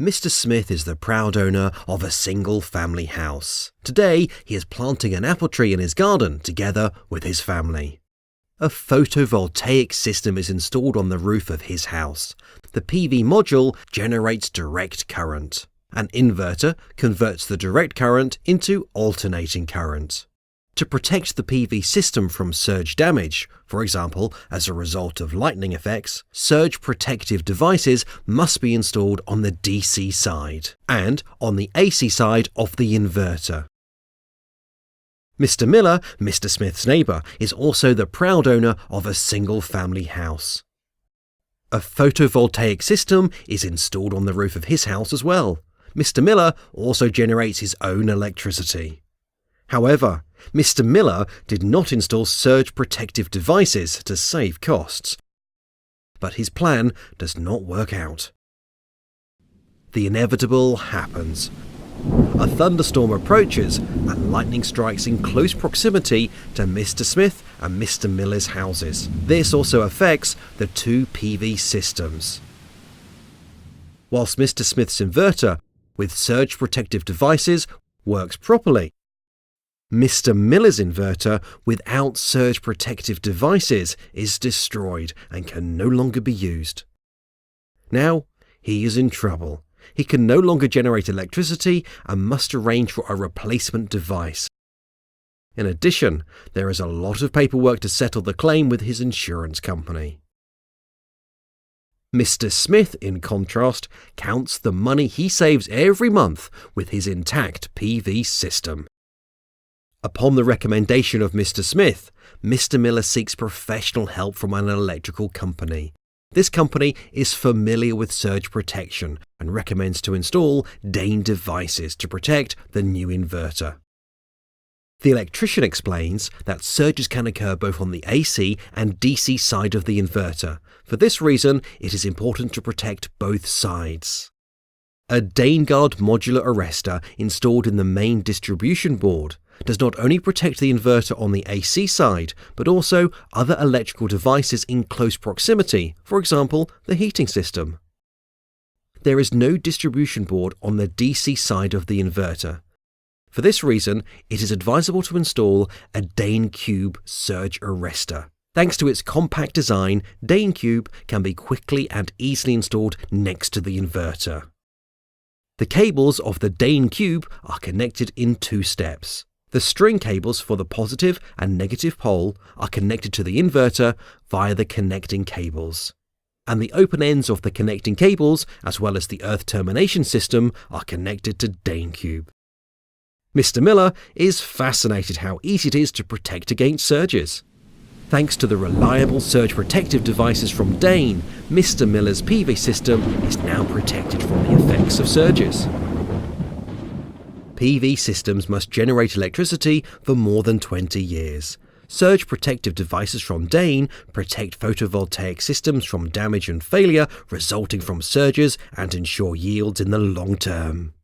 Mr. Smith is the proud owner of a single-family house. Today, he is planting an apple tree in his garden together with his family. A photovoltaic system is installed on the roof of his house. The PV module generates direct current. An inverter converts the direct current into alternating current. To protect the PV system from surge damage, for example, as a result of lightning effects, surge protective devices must be installed on the DC side and on the AC side of the inverter. Mr. Miller, Mr. Smith's neighbour, is also the proud owner of a single-family house. A photovoltaic system is installed on the roof of his house as well. Mr. Miller also generates his own electricity. However, Mr. Miller did not install surge protective devices to save costs, but his plan does not work out. The inevitable happens. A thunderstorm approaches and lightning strikes in close proximity to Mr. Smith and Mr. Miller's houses. This also affects the two PV systems. Whilst Mr. Smith's inverter with surge protective devices works properly, Mr. Miller's inverter without surge protective devices is destroyed and can no longer be used. Now he is in trouble. He can no longer generate electricity and must arrange for a replacement device. In addition, there is a lot of paperwork to settle the claim with his insurance company. Mr. Smith, in contrast, counts the money he saves every month with his intact PV system. Upon the recommendation of Mr. Smith, Mr. Miller seeks professional help from an electrical company. This company is familiar with surge protection and recommends to install Dehn devices to protect the new inverter. The electrician explains that surges can occur both on the AC and DC side of the inverter. For this reason, it is important to protect both sides. A Dehn Guard modular arrestor installed in the main distribution board does not only protect the inverter on the AC side, but also other electrical devices in close proximity, for example, the heating system. There is no distribution board on the DC side of the inverter. For this reason, it is advisable to install a Dehn Cube surge arrestor. Thanks to its compact design, Dehn Cube can be quickly and easily installed next to the inverter. The cables of the Dehn Cube are connected in two steps. The string cables for the positive and negative pole are connected to the inverter via the connecting cables. And the open ends of the connecting cables, as well as the earth termination system, are connected to Dehn Cube. Mr. Miller is fascinated how easy it is to protect against surges. Thanks to the reliable surge protective devices from Dehn, Mr. Miller's PV system is now protected from the effects of surges. PV systems must generate electricity for more than 20 years. Surge protective devices from Dehn protect photovoltaic systems from damage and failure resulting from surges and ensure yields in the long term.